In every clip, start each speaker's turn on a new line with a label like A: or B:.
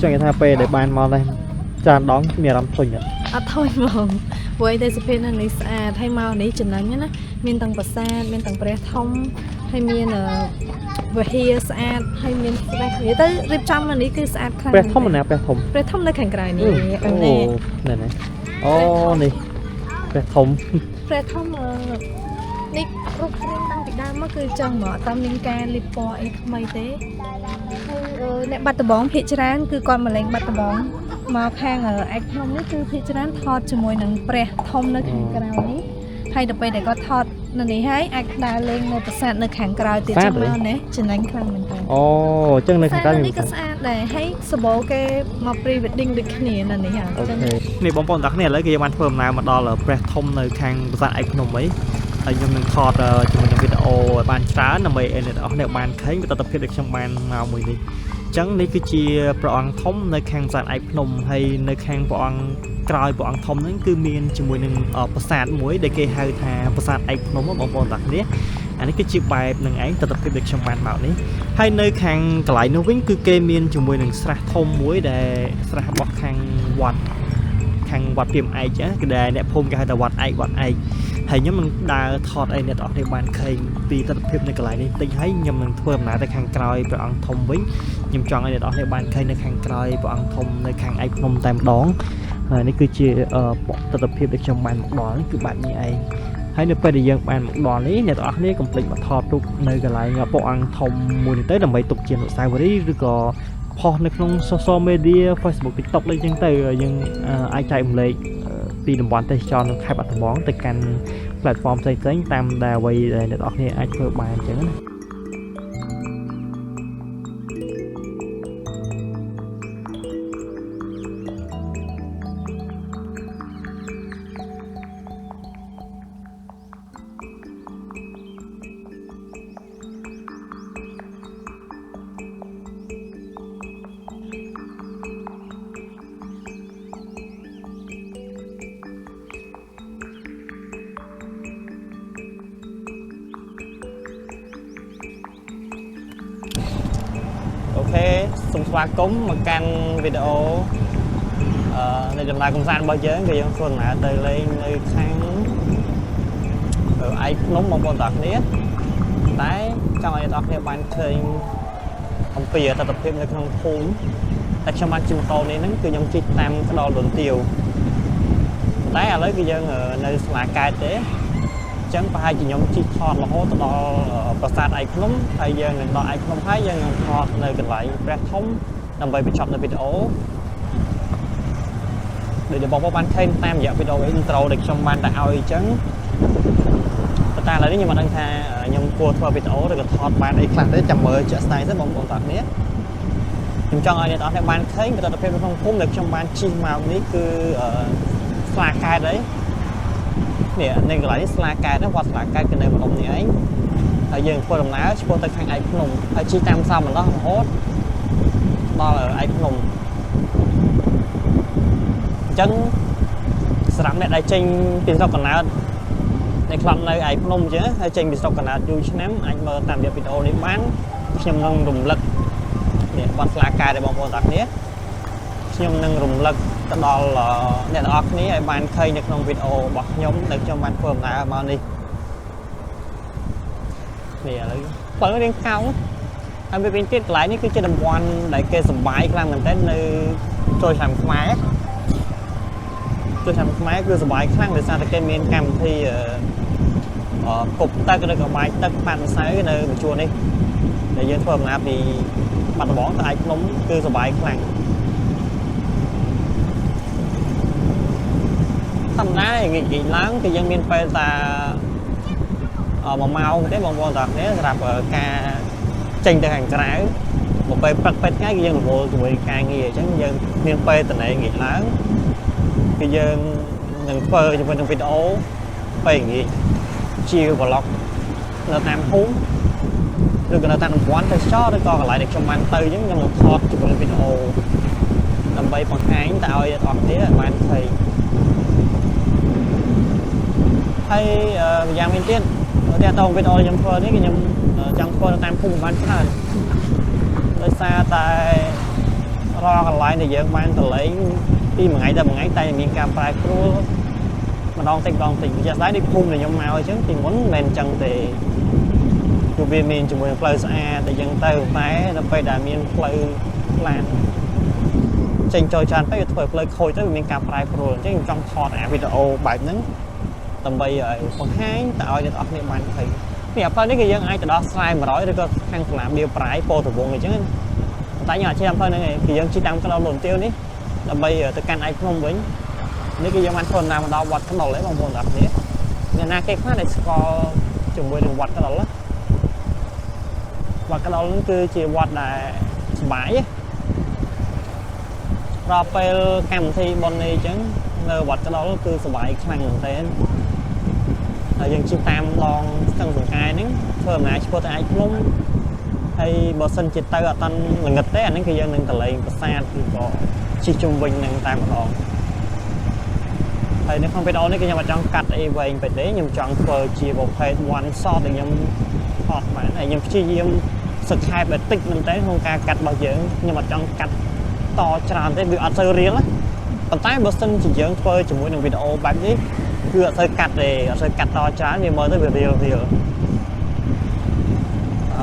A: chẳng cái thà pe để bàn mò này tràn đón mì làm thôi nhỉ
B: thôi mà với đây sẽ bên này thay màu này chừng nào nhá miền tầng bờ xa miền tầng bờ thông hay miền về hia xa hay miền vậy tới rip trăm này cứ xa khăn
A: pe thông này pe
B: thông là khăn cài này
A: này này ô này pe thông
B: នេះរូបរាងតាំងពីដើមមកគឺចឹងមកតាមមានការលិបពណ៌អីថ្មីទេហើយអ្នកបាត់ដំបងភាគច្រើនគឺគាត់មកលេងបាត់ដំបងមកខាងឯកភ្នំនេះគឺភាគច្រើនថតជាមួយនឹងព្រះធំនៅខាងក្រៅនេះហើយដល់ពេលដែលគាត់ថតនៅនេះហើយអាចដើរលេងនៅប្រាសាទនៅខាងក្រៅទៀតចឹងមកណាចំណេញខ្លាំងមែនតើ
A: អូចឹងនៅខាងក្រៅ
B: នេះក៏ស្អាតដែរហើយសបោគេមក pre wedding ដូចគ្នានៅនេះហ่า
A: ចឹងនេះបងប្អូនតាគ្នាឥឡូវគេបានធ្វើដំណើរមកដល់ព្រះធំនៅខាងប្រាសាទឯកភ្នំអីហើយខ្ញុំនឹងថតជាមួយនឹងវីដេអូឲ្យបានច្រើនដើម្បីឲ្យអ្នកនរអស់អ្នកបានឃើញទស្សនវិជ្ជាដែលខ្ញុំបានមកមួយនេះអញ្ចឹងនេះគឺជាព្រះអង្គធំនៅខាងប្រាសាទឯកភ្នំហើយនៅខាងព្រះអង្គក្រោយព្រះអង្គធំហ្នឹងគឺមានជាមួយនឹងប្រាសាទមួយដែលគេហៅថាប្រាសាទឯកភ្នំបងប្អូនតាគ្នាអានេះគឺជាបែបនឹងឯងទស្សនវិជ្ជាដែលខ្ញុំបានមកនេះហើយនៅខាងកន្លែងនោះវិញគឺគេមានជាមួយនឹងស្រះធំមួយដែលស្រះរបស់ខាងវត្តព្រាមឯកគឺដែលអ្នកភូមិគេហៅថាវត្តឯកហើយខ្ញុំនឹងដើរថតឲ្យអ្នកនរអស់គ្នាបានឃើញពីទស្សនវិជ្ជានៅកន្លែងនេះតិចហើយខ្ញុំនឹងធ្វើដំណើរទៅខាងក្រោយព្រះអង្គធំវិញខ្ញុំចង់ឲ្យអ្នកនរអស់គ្នាបានឃើញនៅខាងក្រោយព្រះអង្គធំនៅខាងឯកភ្នំតែម្ដងហើយនេះគឺជាទស្សនវិជ្ជាដែលខ្ញុំបានមកដល់គឺបែបនេះឯងហើយនៅពេលដែលយើងបានមកដល់នេះអ្នកនរអស់គ្នាកុំភ្លេចមកថតរូបនៅកន្លែងព្រះអង្គធំមួយនេះទៅដើម្បីទុកជាអនុស្សាវរីយ៍ឬក៏ផុសនៅក្នុង social media Facebook TikTok អីចឹងទៅយើងអាចចែករំលែកពីតំបន់ទេសចរនៅខេត្តបាត់ដំបងទៅកាន់ platform ផ្សេងៗតាមដែលអ្វីដែលអ្នកនរអស់គ្នាអាចធ្វើបានអញ្ចឹងណាអូខេសូមស្វាគមន៍មកកាន់វីដេអូនៃដំណើរកម្សាន្តរបស់យើងគឺយើងធ្វើដំណើរទៅលេងនៅខាងឯកភ្នំបងប្អូនទាំងគ្នាតែចង់ឲ្យអ្នកនរគ្នាបានឃើញអំពីទស្សនវិជ្ជានៅក្នុងភូមិតែខ្ញុំបានជិះម៉ូតូនេះហ្នឹងគឺខ្ញុំជិះតាមក្តោបលន់ទាវតែឥឡូវគឺយើងនៅស្លាកែតទេអញ្ចឹងប្រហែលជាខ្ញុំជិះថតរហូតដល់ប្រាសាទឯកភ្នំហើយយើងនឹងដល់ឯកភ្នំហើយយើងនឹងថតនៅកន្លែងព្រះធំដើម្បីបញ្ចប់នៅវីដេអូដូចបងប្អូនបានឃើញតាមរយៈវីដេអូ intro ដែលខ្ញុំបានដាក់ឲ្យអញ្ចឹងប៉ុន្តែឥឡូវនេះខ្ញុំមិនដឹងថាខ្ញុំគួរធ្វើវីដេអូឬក៏ថតបានអីខ្លះទេចាំមើលជាក់ស្ដែងទៅបងប្អូនទាំងគ្នាខ្ញុំចង់ឲ្យអ្នកនរគ្នាបានឃើញទស្សនវិជ្ជានៅក្នុងភូមិដែលខ្ញុំបានជិះមកនេះគឺស្លាកែតអីនេះនៅកន្លែងនេះស្លាកែតវត្តស្លាកែតគឺនៅម្ដុំនេះឯងហើយយើងធ្វើដំណើរឆ្ពោះទៅខាងឯកភ្នំហើយជិះតាមផ្សារម្ដងរហូតដល់ឯកភ្នំអញ្ចឹងសម្រាប់អ្នកដែលចេញពីស្រុកកណ្ដាលនៅខ្លំនៅឯកភ្នំអញ្ចឹងហើយចេញពីស្រុកកណ្ដាលយូរឆ្នាំអាចមើលតាមរយៈវីដេអូនេះបានខ្ញុំនឹងរំលឹកនេះវត្តស្លាកែតរបស់បងប្អូនទាំងគ្នាខ្ញុំនឹងរំលឹកទៅដល់អ្នកទាំងអស់គ្នាឲ្យបានឃើញនៅក្នុងវីដេអូរបស់ខ្ញុំដែលខ្ញុំបានធ្វើដំណើរមកនេះឥឡូវផ្លូវរៀងកោងហើយវាវិញទៀតកន្លែងនេះគឺជាតំបន់ដែលគេសប្បាយខ្លាំងមែនទែននៅចូលឆ្នាំខ្មែរគឺសប្បាយខ្លាំងដោយសារតែគេមានកម្មវិធីគប់ទឹកឬក៏បាយទឹកប៉ាត់ម្សៅនៅមជ្ឈមនេះដែលយើងធ្វើដំណើរពីបាត់ដំបងទៅឯកភ្នំគឺសប្បាយខ្លាំងធម្មតាងាយឡើងគឺយើងមានពេលតា1ម៉ោងទេបងប្អូនទាំងគ្នាសម្រាប់ការចេញទៅខាងក្រៅមកពេលព្រឹកពេលថ្ងៃគឺយើងរវល់ជាមួយការងារអញ្ចឹងយើងមានពេលតនេងាយឡើងគឺយើងនឹងធ្វើជាមួយនឹងវីដេអូពេលងាយជា vlog នៅតាមភូមិឬក៏នៅតាមតំបន់ទេសចរឬក៏កន្លែងដែលខ្ញុំបានទៅអញ្ចឹងខ្ញុំនឹងថតជាមួយវីដេអូដើម្បីបង្ហាញទៅឲ្យអ្នកនរគ្នាបានឃើញហើយយ៉ាងវិញទៀតតែតោងវីដេអូខ្ញុំធ្វើនេះគឺខ្ញុំចង់ធ្វើនៅតាមភូមិបានច្រើនដោយសារតែ
C: រកកន្លែងដែលយើងបានទៅលេងពីមួយថ្ងៃទៅមួយថ្ងៃតែមានការប្រែប្រួលម្ដងតិចជាក់ស្ដែងនេះភូមិដែលខ្ញុំមកអញ្ចឹងពីមុនមិនមែនអញ្ចឹងទេគឺវាមានជាមួយផ្លូវស្អាតតែអញ្ចឹងទៅតែដល់ពេលដែលមានផ្លូវឡានចេញចូលច្រើនទៅធ្វើឲ្យផ្លូវខូចទៅវាមានការប្រែប្រួលអញ្ចឹងខ្ញុំចង់ថតវីដេអូបែបហ្នឹងដើម្បីឲ្យបង្ហាញទៅឲ្យអ្នកនរគ្នាបានឃើញនេះផ្លូវនេះគឺយើងអាចទៅដល់ស្រែ100ឬក៏ខាងស្លាមដៀវប្រៃពោធិ៍វង្សអញ្ចឹងតែខ្ញុំអត់ជិះផ្លូវហ្នឹងឯងគឺយើងជិះតាមក្តៅលន់ទាវនេះដើម្បីទៅកាន់ឯកភ្នំវិញនេះគឺយើងបានធ្វើដំណើរមកដល់វត្តក្តុលហើយបងប្អូនទាំងគ្នាអ្នកណាគេខ្លះដែលស្គាល់ជាមួយនឹងវត្តក្តុលវត្តក្តុលហ្នឹងគឺជាវត្តដែលសប្បាយដល់ពេលកម្មវិធីបុណ្យនេះអញ្ចឹងនៅវត្តក្តុលគឺសប្បាយខ្លាំងមែនទែនហើយយើងជិះតាមដងស្ទឹងសង្កែហ្នឹងធ្វើដំណើរឆ្ពោះទៅឯកភ្នំហើយបើសិនជាទៅអត់តាន់ល្ងឹតទេអាហ្នឹងគឺយើងនឹងទៅលេងប្រាសាទឬក៏ជិះជុំវិញនឹងតែម្ដងហើយនៅក្នុងវីដេអូនេះគឺខ្ញុំអត់ចង់កាត់អីវែងពេកទេខ្ញុំចង់ធ្វើជាប្រភេទ one shot ដែលខ្ញុំថតបានហើយខ្ញុំព្យាយាមសឹកខែបតិចមែនតើក្នុងការកាត់របស់យើងខ្ញុំអត់ចង់កាត់តច្រើនទេវាអត់សូវរៀលប៉ុន្តែបើសិនជាយើងធ្វើជាមួយនឹងវីដេអូបែបនេះគឺអត់សូវកាត់ទេអត់សូវកាត់តច្រើនវាមើលទៅវារៀលឥ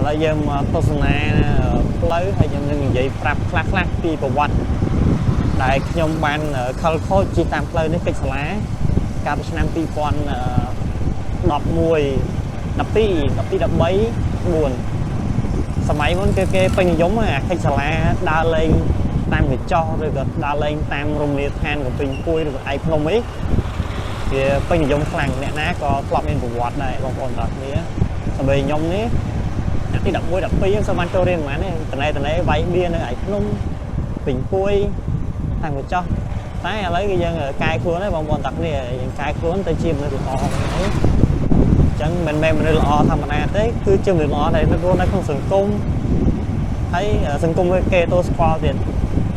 C: ឡូវយើងមកទស្សនាផ្លូវហើយខ្ញុំនឹងនិយាយប្រាប់ខ្លះពីប្រវត្តិដែលខ្ញុំបានខលខូចជិះតាមផ្លូវនេះពេជ្រសាលាកាលពីឆ្នាំ2011 12 សម័យមុនគឺគេពេញនិយមអាកិច្ចសាលាដើរលេងតាមកញ្ចោះឬក៏ដើរលេងតាមរមណីយដ្ឋានកំពីងពួយឬក៏ឯកភ្នំអីវាពេញនិយមខ្លាំងអ្នកណាក៏ធ្លាប់មានប្រវត្តិដែរបងប្អូនទាំងគ្នាសម្រាប់ខ្ញុំនេះទី11 12ខ្ញុំសូមបានចូលរៀនប៉ុន្មានទេតនេវាយបៀនៅឯកភ្នំពេញពួយតាមកញ្ចោះតែឥឡូវគឺយើងកែខ្លួនហើយបងប្អូនទាំងគ្នាយើងកែខ្លួនទៅជាមនុស្សល្អអញ្ចឹងមិនមែនមនុស្សល្អធម្មតាទេគឺជាមនុស្សល្អដែលនៅក្នុងសង្គមហើយសង្គមគេទទួលស្គាល់ទៀត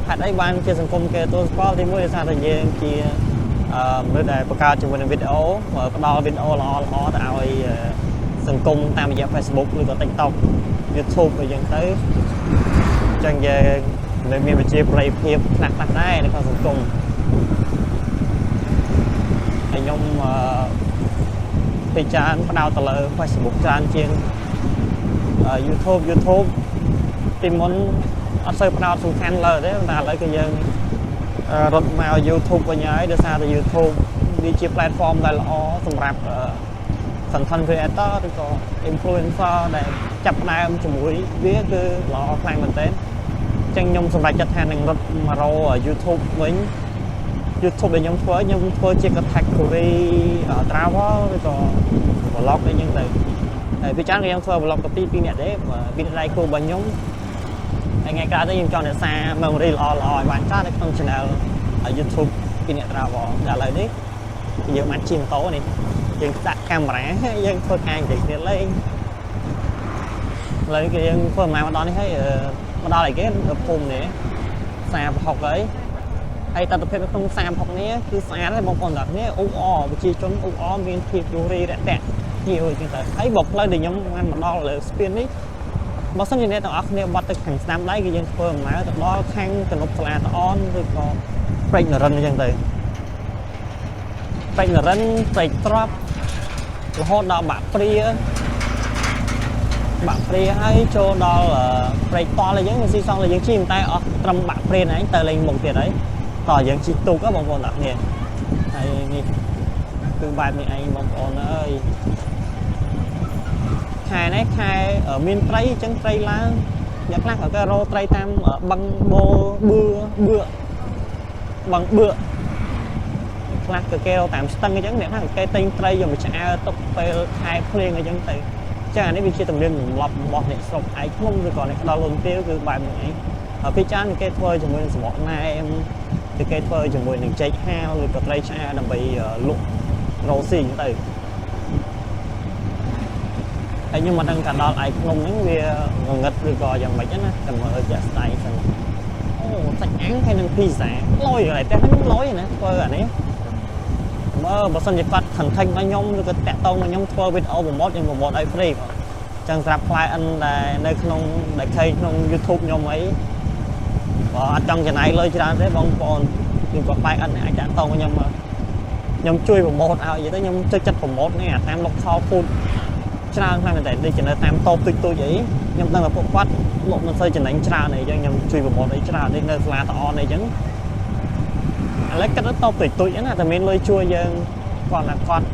C: ហេតុអីបានជាសង្គមគេទទួលស្គាល់ទីមួយដោយសារតែយើងជាមនុស្សដែលបង្កើតជាមួយនឹងវីដេអូផ្ដល់វីដេអូល្អទៅឲ្យសង្គមតាមរយៈ Facebook ឬក៏ TikTok YouTube អីចឹងទៅអញ្ចឹងយើងនៅមានវិជាប្រយោជន៍ភាពខ្លះដែរនៅក្នុងសង្គមហើយខ្ញុំពីច្រើនផ្ដោតទៅលើ Facebook ច្រើនជាង YouTube ពីមុនអត់សូវផ្ដោតសំខាន់លើទេតែឥឡូវគឺយើងរត់មក YouTube វិញហើយដោយសារតែ YouTube វាជា platform ដែលល្អសម្រាប់ content creator ឬក៏ influencer ដែលចាប់ផ្ដើមជាមួយវាគឺល្អខ្លាំងមែនទែនអញ្ចឹងខ្ញុំសម្រេចចិត្តថានឹងរត់មករក YouTube វិញ YouTube ដែលខ្ញុំធ្វើជា category travel ឬក៏ vlog អីចឹងទៅហើយពីច្រើនខ្ញុំធ្វើ vlog ទៅ2នាក់ទេពីដៃគូរបស់ខ្ញុំហើយថ្ងៃក្រោយទៅខ្ញុំចង់រក្សា memory ល្អឲ្យបានច្រើននៅក្នុង channel YouTube ពីអ្នក travel ដល់ឥឡូវនេះយើងបានជិះម៉ូតូនេះយើងដាក់កាមេរ៉ាយើងធ្វើការនិយាយគ្នាលេងឥឡូវគឺយើងធ្វើដំណើរមកដល់នេះហើយមកដល់អីគេភូមិនេះសាប្រហុកហើយតើទិដ្ឋភាពនៅក្នុងសាប្រហុកនេះគឺស្អាតហើយបងប្អូនទាំងគ្នាអ៊ូអប្រជាជនអ៊ូអមានភាពយូរីរាក់ទាក់ជាអញ្ចឹងទៅហើយបើផ្លូវដែលខ្ញុំបានមកដល់លើស្ពាននេះបើសិនជាអ្នកទាំងអស់គ្នាបាត់ទៅខាងស្ដាំដៃគឺយើងធ្វើដំណើរទៅដល់ខាងកណ្ដុបសាលាតអនឬក៏ព្រែកនរិនអញ្ចឹងទៅព្រែកនរិនព្រែកត្រប់រហូតដល់បាក់ព្រាហើយចូលដល់ព្រែកតលអញ្ចឹងស៊ីសងលើយើងជិះតែអស់ត្រឹមបាក់ព្រាហ្នឹងទៅលេងមុខទៀតហើយតោះយើងជិះទូកបងប្អូនទាំងគ្នាហើយនេះគឺបែបនេះឯងបងប្អូនអើយខែនេះខែមានត្រីអញ្ចឹងត្រីឡើងអ្នកខ្លះក៏គេរកត្រីតាមបឹងបូបឺបឹងបឺខ្លះក៏គេរកតាមស្ទឹងអញ្ចឹងអ្នកខ្លះគេទិញត្រីយកមកឆ្អើទុកពេលខែភ្លៀងអញ្ចឹងទៅចាអានេះវាជាទំនៀមទម្លាប់របស់អ្នកស្រុកឯកភ្នំឬក៏អ្នកដល់លំទាវគឺបែបនេះឯងពីច្រើនគេធ្វើជាមួយនឹងសម្បកណែមគឺគេធ្វើជាមួយនឹងចេកហាលឬក៏ត្រីឆ្អើដើម្បីលក់រកស៊ីអញ្ចឹងទៅហើយខ្ញុំមិនដឹងថាដល់ឯកភ្នំហ្នឹងវាងឹតឬក៏យ៉ាងម៉េចណាតែមើលជាក់ស្ដែងសិនអូសាច់អាំងហើយនឹងភីហ្សាលយហើយតែខ្ញុំលយណាធ្វើអានេះមើលបើសិនជាគាត់ content មកខ្ញុំឬក៏តាក់តងមកខ្ញុំធ្វើវីដេអូប្រម៉ូទខ្ញុំប្រម៉ូទឲ្យ free បងចឹងសម្រាប់ client ដែលនៅក្នុងដែលឃើញក្នុង YouTube ខ្ញុំអីប អត់ចង់ចំណាយលុយច្រើនទេបងប្អូនខ្ញុំក៏បែកអត់អាចតាក់ទងខ្ញុំខ្ញុំជួយប្រម៉ូទឲ្យនិយាយទៅខ្ញុំទឹកចិត្តប្រម៉ូទនេះអាតាម local food ច្រើនខ្លាំងមែនតើដូចជានៅតាមតូបទុយអីខ្ញុំដឹងថាពួកគាត់មកមិនសូវចំណេញច្រើនអីចឹងខ្ញុំជួយប្រម៉ូទអីច្រើននេះនៅសាលាតអនអីចឹងឥឡូវគិតទៅតូបទុយណាតែមានលុយជួយយើងគាត់ណាគាត់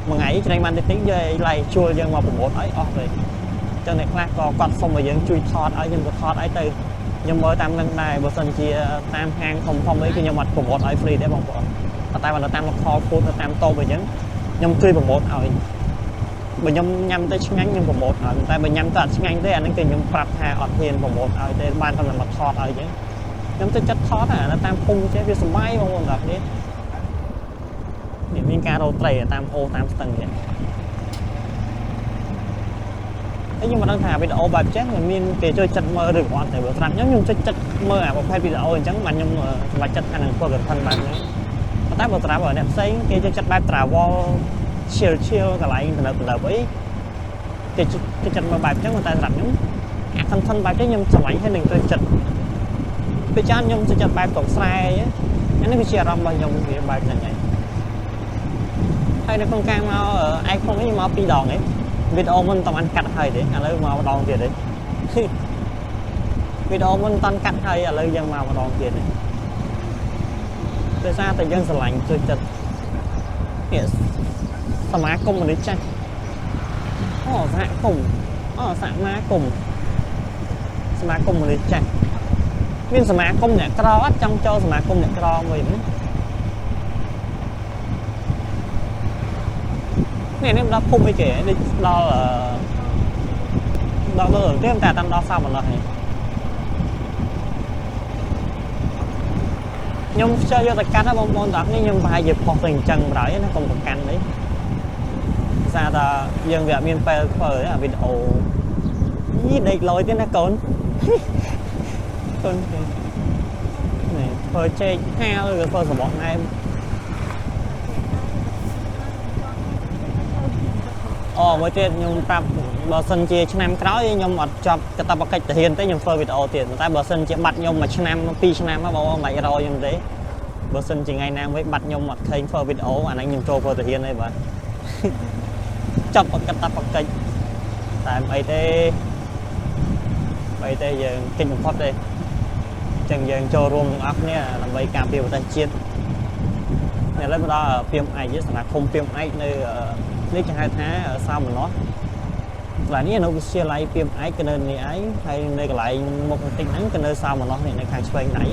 C: មួយថ្ងៃចំណេញបានតិចៗយកឡៃជួលយើងមកប្រម៉ូទឲ្យអស់ទៅចឹងអ្នកខ្លះក៏គាត់សុំឲ្យយើងជួយថតឲ្យខ្ញុំក៏ថតឲ្យទៅខ្ញុំមើលតាមនឹងដែរបើសិនជាតាមហាងធំអីគឺខ្ញុំអត់ប្រម៉ូទឲ្យ free ទេបងប្អូនតែបើនៅតាម local food នៅតាមតូបអីចឹងខ្ញុំជួយប្រម៉ូទឲ្យបើខ្ញុំញ៉ាំទៅឆ្ងាញ់ខ្ញុំប្រម៉ូទឲ្យតែបើញ៉ាំទៅអត់ឆ្ងាញ់ទេអាហ្នឹងគឺខ្ញុំប្រាប់ថាអត់ហ៊ានប្រម៉ូទឲ្យទេបានតែមកថតឲ្យចឹងខ្ញុំទៅចិត្តថតអានៅតាមភូមិចេះវាសុបាយបងប្អូនដល់នេះមានការរោត្រីតាមអូតាមស្ទឹងនេះហើយខ្ញុំមិនដឹងថាវីដេអូបែបចឹងមានគេចូលចិត្តមើលឬក៏អត់តែបើស្រាប់ខ្ញុំចូលចិត្តមើលអាប្រភេទវីដេអូអញ្ចឹងបានខ្ញុំសម្រេចចិត្តថានឹងធ្វើ content បែបហ្នឹងតែបើស្រាប់អ្នកផ្សេងគេចូលចិត្តបែប travel chill កន្លែងទៅនៅអីគេចិត្តមើលបែបចឹងតែសម្រាប់ខ្ញុំអា content បែបចឹងខ្ញុំស្រឡាញ់ហើយនឹងចូលចិត្តពេលចានខ្ញុំចូលចិត្តបែបតកស្រែអានេះវាជាអារម្មណ៍របស់ខ្ញុំវាបែបហ្នឹងហើយនៅក្នុងការមកឯកខ្ញុំនេះមក2ដងឯងវីដេអូមិនតាន់កាត់ហើយទេឥឡូវមកម្ដងទៀតឯងវីដេអូមិនតាន់កាត់ហើយឥឡូវយើងមកម្ដងទៀតឯងដោយសារតែយើងស្រឡាញ់ជួយចិត្តនេះសមាគមមនុស្សចាស់សហគមន៍សមាគមមនុស្សចាស់មានសមាគមអ្នកក្រអត់ចង់ចូលសមាគមអ្នកក្រមួយនេះនេះដល់ភូមិអីគេនេះដល់ទេតែតាមដល់សាប់ម្ល៉េះនេះខ្ញុំខ្ជិលយកទៅកាត់ណាបងប្អូនតានេះខ្ញុំប្រហែលជាផុសទៅអញ្ចឹងបណ្ដោយណាកុំប្រកាន់ទេសារថាយើងវាអត់មានពេលធ្វើអាវីដេអូនេះដេកលយទេណាកូនកូននេះធ្វើចេកហាលឬក៏ធ្វើសម្បកណែមមួយទៀតខ្ញុំប្រាប់បើសិនជាឆ្នាំក្រោយខ្ញុំអត់ចប់កាតព្វកិច្ចទាហានទេខ្ញុំធ្វើវីដេអូទៀតតែបើសិនជាបាត់ខ្ញុំ1ឆ្នាំ2ឆ្នាំមកបងមិនបាច់រកខ្ញុំទេបើសិនជាថ្ងៃណាមួយបាត់ខ្ញុំអត់ឃើញធ្វើវីដេអូអាហ្នឹងខ្ញុំចូលធ្វើទាហានទេបាទចប់កាតព្វកិច្ចតែមិនអីទេយើងគិតបំផុតទេអញ្ចឹងយើងចូលរួមទាំងអស់គ្នាដើម្បីការពារប្រទេសជាតិឥឡូវមកដល់ពីមឯកសមាគមពីមឯកនៅនេះគេហៅថាសោមនស្សកន្លែងនេះនៅវិទ្យាល័យពីមឯកក៏នៅនេះឯងហើយនៅកន្លែងមុខបន្តិចហ្នឹងក៏នៅសោមនស្សនេះនៅខាងឆ្វេងដៃ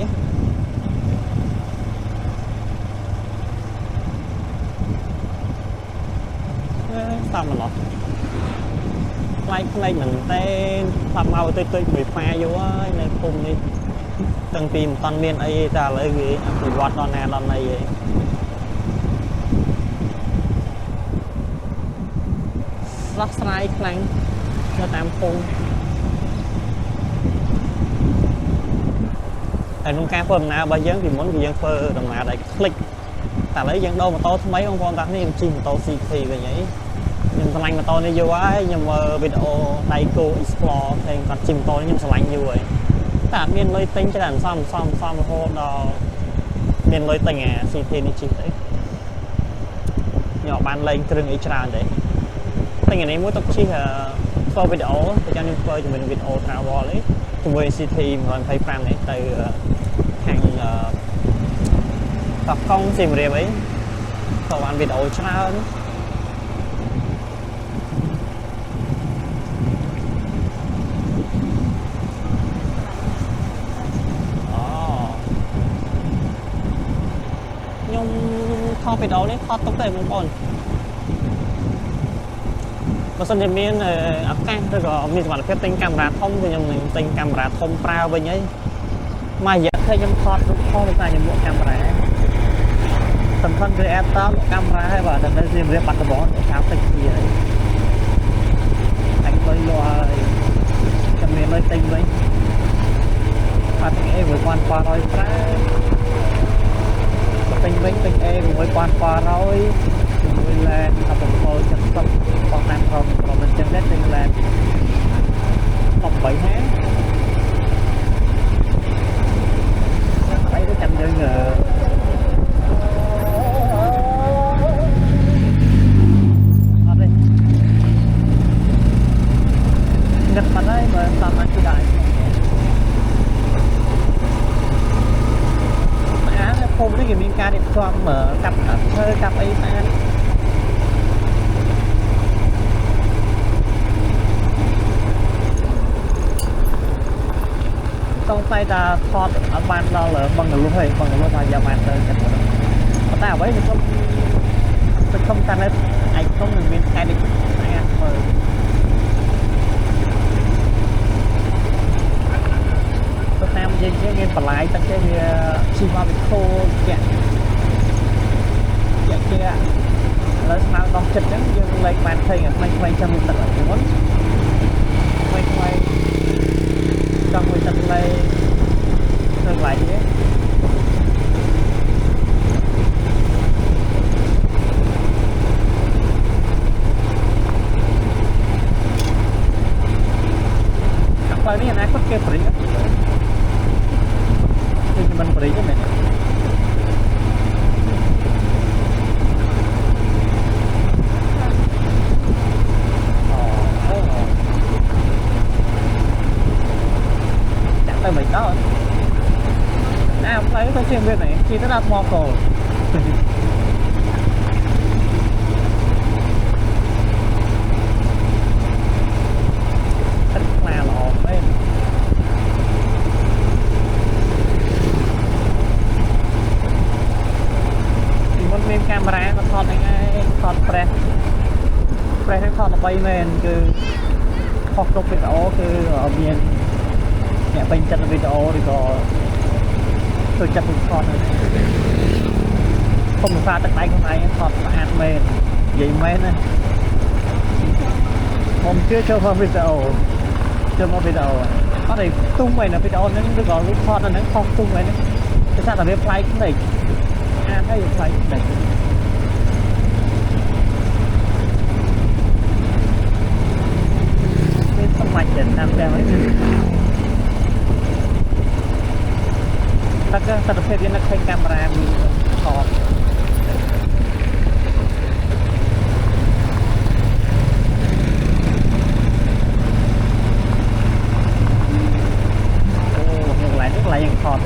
C: សោមនស្សផ្លែកផ្លេចមែនទេស្លាប់មកទៅមួយប៉ាយូរហើយនៅភូមិនេះតាំងពីមិនតាន់មានអីតែឥឡូវគេអភិវឌ្ឍដល់ណាដល់ណីឯងស្រស់ស្រាយខ្លាំងនៅតាមភូមិហើយក្នុងការធ្វើដំណើររបស់យើងពីមុនគឺយើងធ្វើដំណើរដោយคลิกតែឥឡូវយើងដូរម៉ូតូថ្មីបងប្អូនតានេះខ្ញុំជិះម៉ូតូ CT វិញអីខ្ញុំឆ្លាញ់ម៉ូតូនេះយូរហើយខ្ញុំមើលវីដេអូ Daigo Explore ផ្សេងគាត់ជិះម៉ូតូនេះខ្ញុំឆ្លាញ់យូរហើយតែអត់មានលុយទិញច្រើនសំរហូតដល់មានលុយទិញអា CT នេះជិះទៅខ្ញុំអត់បានលេងគ្រឿងអីច្រើនទេតែថ្ងៃនេះមួយទុកជិះធ្វើវីដេអូតែចាំខ្ញុំធ្វើជាមួយនឹងវីដេអូ travel នេះជាមួយ CT 125នេះទៅខាងតកង់សៀមរាបអីធ្វើបានវីដេអូច្រើនខ្ញុំថតវីដេអូនេះថតទុកទេបងប្អូនបើសិនជាមានឱកាសឬក៏មានសមត្ថភាពទិញកាមេរ៉ាធំគឺខ្ញុំនឹងទិញកាមេរ៉ាធំប្រើវិញហើយមួយរយៈខ្ញុំថតរូបខុសតែខ្ញុំមកកាមេរ៉ាសំខាន់គឺ app តាមកាមេរ៉ាហើយបាទតែនៅសៀមរាបបាត់ដំបងតាមតិចគ្នាហើយតែលុយលក់ហើយចាំមានលុយទិញវិញបាត់អី1,800ប្រើទិញវិញទិញអេ1,800ជាមួយឡែនអបពល70បងតាមក្រុមមិនចឹងដែរទិញឡែន18ហា ấy cái chăm dân đây ngất mặt đấy mà làm ăn chưa đại á hôm đấy mình ca điện thoại mở cặp hơi cặp ấy màต้องไปดาทอดมันเราเหรอบางกะลุยบางกะลุยทายามันเลยกันหมดแต่ไว้จะต้องการอะไรไอ้ต้องมีใครได้ไงตัวน้ำเย็นๆเงินปลายตั้งแต่ชีวาเป็นโคแกะแล้วมาลองจัดนั้นยังเลยมันเพลงไม่จะมีตลอดอยู่มั้งไม่trong người chân lây tương lại thế apa ini yang aku kayak beri ini cuma beri aja nih mình đó không thấy tôi xem bên này khi nó đặt mò cổ thật là lộn bên thì mình lên camera nó thon này ngay thon press nó thon là bay men cứ học trong video cứ ở miền bên chân video thì có tôi chặt một con này không pha tất tay con này thọt ăn mền vậy mền này hôm chưa cho vào video có thể tung mày là video nó gọi lúc thọt nó không tung mày cái sao là biết play cái này ăn thấy play cái này bên không mạnh để làm theo ấy tất cả tập thể nó thay camera mình thọt lại yang thọt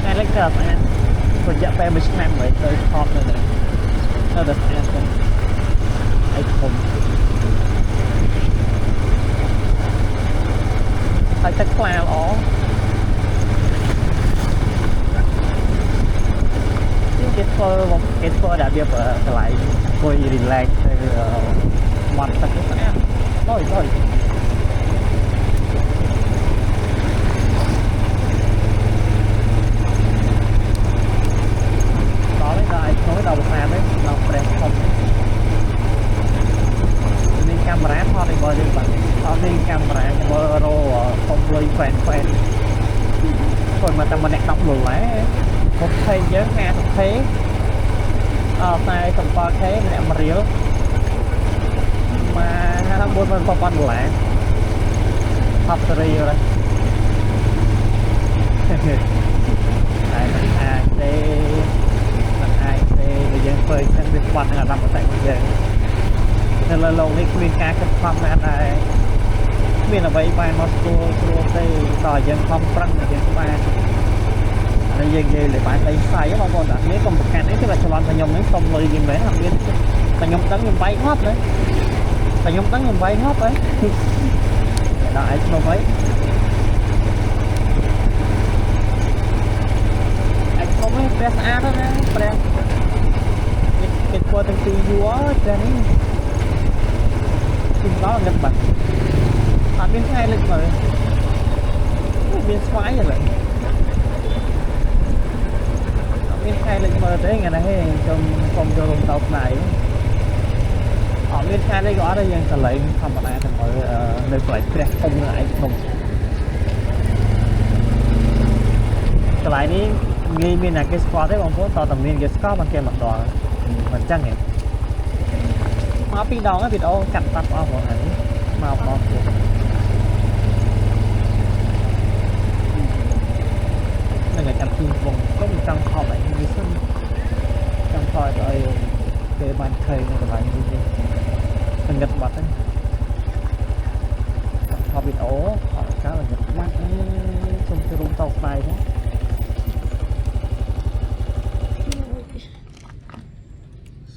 C: ngay lấy cờ anh tôi dạy về mình xem vậy tôi thọt rồi này nó được ăn không ai không phải tất cả ó cái phơ đã biết lại coi relax mặt tất cả rồi đó đấy nói đầu mà đấy đầu đẹp không nên camera thôi thì gọi điện bạn đó nên camera pro không lấy fan rồi mà tao mình đặt đọc luôn lẽ một thầy nhớ nghe thực thế tay cầm qua thế mình em riêu mà nó buồn mình con lẽ học rồi đấy này mình ai bây giờ phơi sang việc quan là làm ở tại bây giờ nên là lâu nay nguyên ca cái phong này miền là vậy bài Moscow đây tỏi dân phong trăng dân ba này dân lại bài tay sai á con đã nếu còn một cái đấy tức là cho bạn nhom nó không lời gì mấy học viên ta nhom tấn nhom bay hót đấy ta nhom tấn nhom bay hót đấy đại nó mấy anh không biết press a đó nè press cái qua từng tí vúa trên chừng đó là ngân bạc biến ngay lên mà biến xoáy rồi lại biến ngay lên mà đấy ngày này trong phòng cho đồng tộc này họ biến khai đây gõ đây dân ta lấy không mà lại thành mọi nơi lại không lại không trở lại ní nghi mình là cái squad đấy bọn phố tao tầm miền cái squad bằng kia mặt đỏ mình chắc nhỉ nó bị đòn á bị đau cắt tắt vào bọn này màu con
A: cũng trong họ lại như thế trong thôi rồi về bàn khơi này lại như thế mình gật mặt đấy họ bị ố họ khá là gật mắt trong cái rung tàu này đó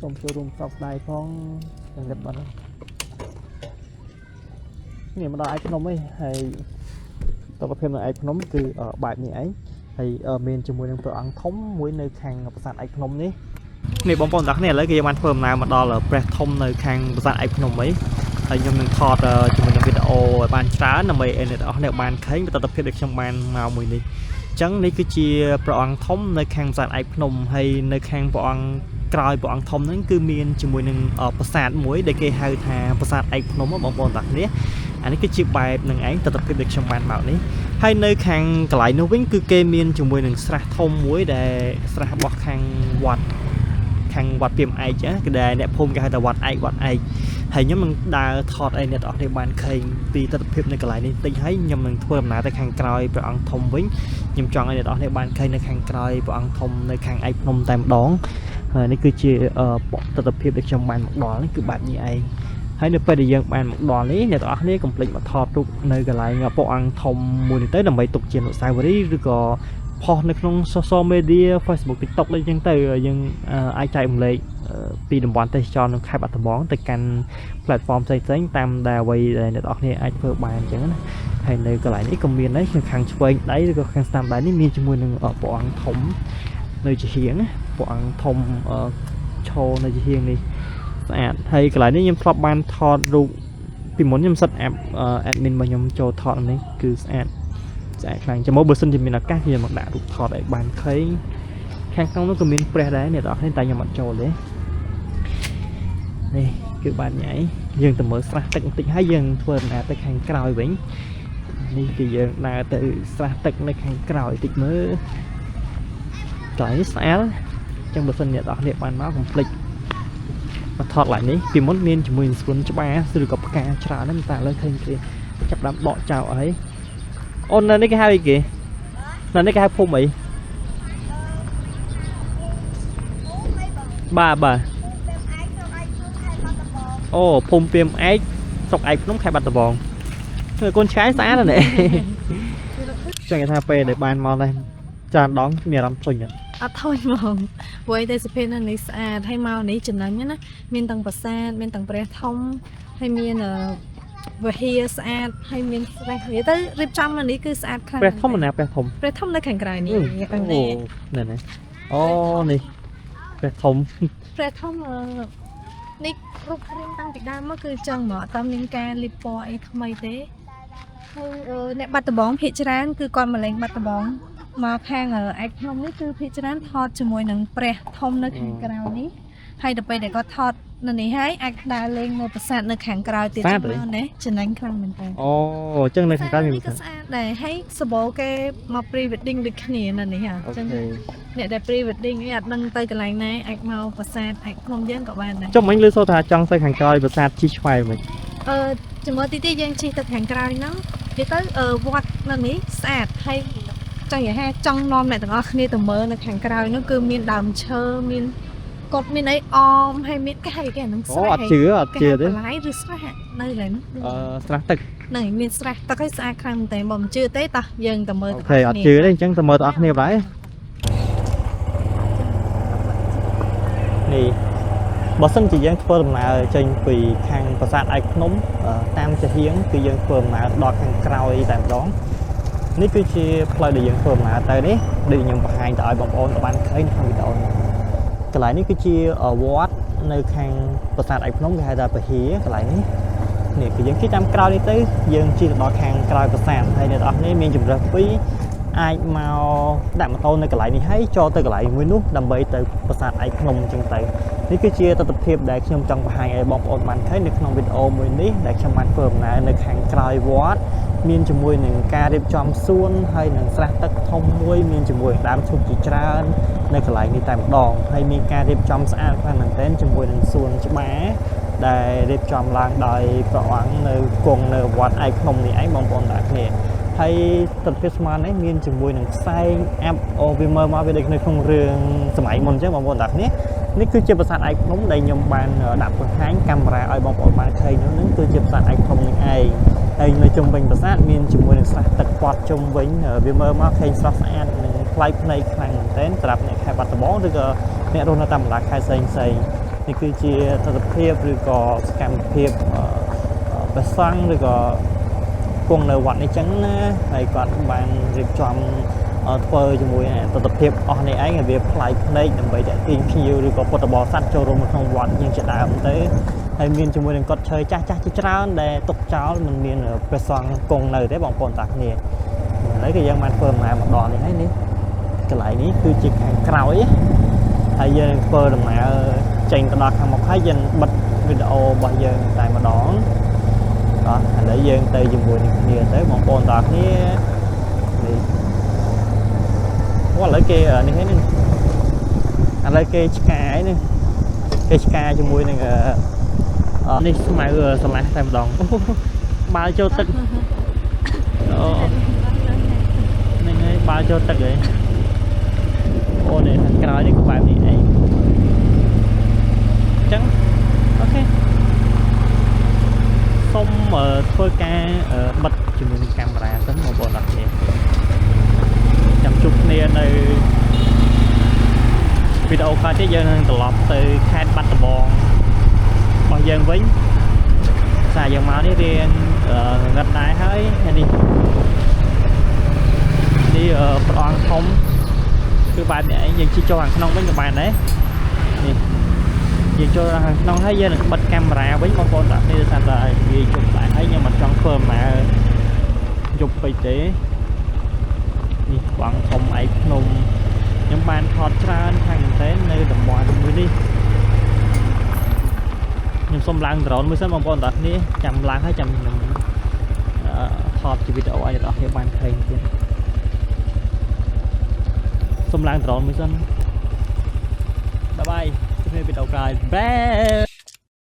A: xong cái rung tàu này phong mình gật mặtนี่มันไอ้ขนมไม่ให้ตัวประเภทไอ้ขนมคือแบบนี้ไอ้ให้เมนจมูกยังตัวอังท้องมวยในแข่งประสาทไอ้ขนมนี้นี่บอมบอลตักเนี่ยเลยคือมันเพิ่มน้ำมาดอลแปรทมในแข่งประสาทไอ้ขนมไหมให้ยมหนึ่งทอดจมูกยังวิดีโอบานช้าหน่อยเนี่ยเนี่ยบานเข่งเป็นตัวประเภทเด็กช่างบานมาหมวยนี้จังนี่คือเชียร์ประอังท้องในแข่งประสาทไอ้ขนมให้ในแข่งประอังกลายประอังท้องนั้นคือเมนจมูกหนึ่งประสาทมวยได้เกี่ยวกับทางประสาทไอ้ขนมบอมบอลตักนี้อันนี้ก็จีบใบหนึ่งไอ้ตัดเป็นเด็กช่างบ้านแบบนี้ให้ในแข่งกลายนู้วิ่งคือเกมเมียนจุ่มวยหนึ่งสระทมมวยได้สระบอกแข่งวัดเตรียมไอ้จ้ะก็ได้เนี่ยพุ่มกันแต่วัดไอ้ให้ย้ำมันได้ถอดไอ้เนี่ยออกในบ้านแข่งตีตัดเป็นในกลายนี้ตีให้ย้ำมันทั่วดำน้ำแต่แข่งกลายประอังทมวิ่งย้ำจองไอ้เนี่ยออกในบ้านแข่งในแข่งกลายประอังทมในแข่งไอ้พนมเต็มดองนี่คือจีตัดเป็นเด็กช่างบ้านหมดดองนี่คือแบบนี้ไอ้ให้ในประเดี๋ยวมันดอนนี้เนี่ยตัวนี้คอมพลีทมาทอดทุกในกระไรเงาปอังทอมมูลนิธินำไปตกเชียนไซเบอรี่หรือก็พอในขนมโซเชียลมีเดีย Facebook TikTok เลยยังเตยยังไอใจมันเลยปีดำบอลเตยจอนขายบัตรบอลแต่การแพลตฟอร์มใช้ตามดาวในตัวนี้ไอเพิ่มบานจังนะให้ในกระไรนี้ก็มีนั้นคือขังช่วยได้หรือก็ขังตามได้นี่มีจำนวนหนึ่งปอังทอมในจะเหียงปอังทอมโชว์ในจะเหียงนี่hay cái này nhầm flop ban thọtรูvì muốn nhầm sắt admin mà nhầm cho thọt này cứ sẽ làm cho mỗi bữa sinh thì mình là các gì mà đã được thọt để bàn thấy khang không nó có miếng pre đấy này đó nên tại nhầm mặt trâu đấy này cứ bàn nhảy dừng từ mới sát tận tính hai dừng thuần là tới hàng cào bánh đi thì giờ là từ sát tận này hàng cào tịch mới cái sáng trong bữa sinh này đó để bàn máu completeถอดหลายนี้ปีมดเมียนจมูกส่วนจะบ้าสื่อกับการชราน้ำตาเลยเคยกินจับดำเบาเจ้าไอ้โอนนั่นนี่ก็ให้กี่นั่นนี่ก็ให้พุ่มไอ้bà ôพุ่มเปียมไอ้สกไอ้น้องไข่บัตรบองngười con trái xã rồi này cho người ta về để bàn mò này tràn đón mìa làm sôi nhỉ
B: thôi mong với đây sẽ bên này sẽ thay màu này chừngนั้นnhá miền tầng bờ xa miền tầng bờ thông hay miền về hia xa hay miền về tới rip trăm là này cứ xa khăn
A: bờ thông là
B: bờ thông là khăn cài này
A: này này ô này bờ thông
B: นี่รูปเรียนตั้งติดได้เมื่อคือจังหมอตามนิงการรีพอไอ้ทำไมเต้เนี่ยบัตรบองพิจารณาคือก่อนมาเล่นบัตรบองมาแข่งไอ้ขนมนี่คือพิจารณาทอดจมูกหนังเปรี้ยทอมในแข่งกราวนี้ให้เดี๋ยวไปเดี๋ยวก็ทอดนั่นนี่ให้ไอ้ดาเล่งในประสาทในแข่งกราวติดจมูกเนี่ยจะนั่งครั้งเหมือนกัน
A: โอ้จังเลยแข่งกราวมี
B: ประสาทได้ให้สโบเกมาพรีเวดดิ้งดิคนี่นั่นนี่ค่ะจังเนี่ยได้พรีเวดดิ้งเนี่ยนั่งเตยกันไรนะไอ้เมาประสาทไอ้ขนมเย็นกับบ้านนะ
A: จงมันเลยโซธาจังใส่แข่งกราวประสาทชิชไฟมั้ย
B: จมูกตีๆยังชีตะแข่งกราวนี่เนาะเดี๋ยววัดนั่นนี่สะอาดให้จังอย่างให้จังนอมในต่างๆนี่แต่เมื่อในแข่งกราวนี่คือมีดำเชอมีกดมีไอออมให้มีแก่แก่หนังสือ
A: ให้แก่
B: หลายหรือสระในเลย
A: สระตึก
B: ไหนมีสระตะไคร้สะอาดครั้งแต่บ่มชื่อเต้ตะยังแต่เมื่อ
A: โอเคชื่อได้จังแต่เมื่อต่างๆนี่ไรนี่บอสจะยังเพิ่มมาเชิงปีแข่งประสาทไอ้ขนมตามจะเฮียงคือยังเพิ่มมาดอดแข่งกราวอีแต่ร้องนี่คือชีพลอยเดี๋ยวยังเพิ่มมาแต่นี้เดี๋ยวยังหายต่อยบอมโอนตะบันเคยทำวิดีโอcái lại ní cái chia ở watt nơi khangประสาทไอ้พนมcái làไปเหี้ยcái lại níเนี่ยคือยังคิดตามกราวนี่ตื้อยังชีต่อแข่งกราวประสาทให้เนี่ยตอนนี้มีจุดเริ่มปีไอ้มาดับมาโตในcái lạiนี้ให้cho tới cái lại nguyên nút đầm bầy từประสาทไอ้พนมจังไตนี่คือchiaตัดเทียบได้ขยมจังหายไอ้บอมโอนมันให้ในขนมวิดีโอมือนี้ได้ขยมมันเพิ่มนะในแข่งกราวwatt មានជាមួយនឹងការរៀបចំសួនហើយនឹងស្រះទឹកធំមួយមានជាមួយដើមឈើជាច្រើននៅកន្លែងនេះតែម្ដងហើយមានការរៀបចំស្អាតខ្លាំងមែនទែនជាមួយនឹងសួនច្បារដែលរៀបចំឡើងដោយព្រះអង្គនៅគង់នៅវត្តឯកភ្នំនេះឯងបងប្អូនទាំងគ្នាហ
C: ហើយទស្សនវិជ្ជាស្មាននេះមានជាមួយនឹងផ្សែង app វាមើលមកវាដូចនៅក្នុងរឿងសម័យមុនអញ្ចឹងបងប្អូនតាគ្នានេះគឺជាប្រាសាទឯកភ្នំដែលខ្ញុំបានដាក់បង្ហាញកាមេរ៉ាឲ្យបងប្អូនបានឃើញនោះគឺជាប្រាសាទឯកភ្នំនឹងឯងហើយនៅជុំវិញប្រាសាទមានជាមួយនឹងស្រះទឹកព័ទ្ធជុំវិញវាមើលមកឃើញស្រស់ស្អាតនិងប្លែកភ្នែកខ្លាំងមែនទែនសម្រាប់អ្នកខេត្តបាត់ដំបងឬក៏អ្នករស់នៅតាមបណ្ដាខេត្តផ្សេងនេះគឺជាទស្សនវិជ្ជាឬក៏សកម្មភាពព្រះសង្ឃឬក៏គង់នៅវត្តនេះចឹងណាហើយគាត់បានរៀបចំធ្វើជាមួយទស្សនវិជ្ជាអស់នេះឯងឲ្យវាប្លែកភ្នែកដើម្បីទាក់ទាញភ្ញៀវឬក៏ពុទ្ធបរិស័ទចូលរួមនៅក្នុងវត្តយើងជាដើមទៅហើយមានជាមួយនឹងកុដិឈើចាស់ជាច្រើនដែលទុកចោលមិនមានព្រះសង្ឃគង់នៅទេបងប្អូនតាគ្នាឥឡូវគឺយើងបានធ្វើដំណើរមកដល់នេះហើយនេះកន្លែងនេះគឺជាខាងក្រោយហើយយើងធ្វើដំណើរចេញទៅដល់ខាងមុខហើយយើងបិទវីដេអូរបស់យើងតែម្ដងបាទឥឡូវយើងទៅជាមួយនឹងគ្នាទៅបងប្អូនតាគ្នានេះឥឡូវគេនេះហ្នឹងឥឡូវគេឆ្កាយនេះគេឆ្កាជាមួយនឹងនេះស្មៅស្រឡះតែម្ដងបាល់ចូលទឹកអូនេះហើយបាល់ចូលទឹកហីអូនេះខាងក្រោយនេះក៏បែបនេះឯងអញ្ចឹងអូខេសូមធ្វើការបិទជាមួយនឹងកាមេរ៉ាសិនបងប្អូនអរគុណចាំជួបគ្នានៅវីដេអូក្រោយទៀតយើងនឹងត្រឡប់ទៅខេត្តបាត់ដំបងរបស់យើងវិញសារយើងមកនេះរៀនងឹតដែរហើយនេះព្រះអង្គធំគឺបែបនេះឯងយើងជិះចូលខាងក្នុងវិញក៏បានដែរនេះយើងចូលខាងក្នុងហើយយើងនឹងបិទកាមេរ៉ាវិញបងប្អូនតានេះថាតែវាយប់ដែរហើយខ្ញុំមិនចង់ធ្វើមកយប់ពេកទេនេះព្រះអង្គធំឯកភ្នំខ្ញុំបានថតច្រើនខាងមែនទែននៅតំបន់មួយនេះខ្ញុំសូមឡើងដ្រូនមួយសិនបងប្អូនតានេះចាំឡើងហើយចាំខ្ញុំថតជាវីដេអូឲ្យអ្នកនរបានឃើញទៀតសូមឡើងដ្រូនមួយសិនបាយបាយជួបគ្នាវីដេអូក្រោយបាយ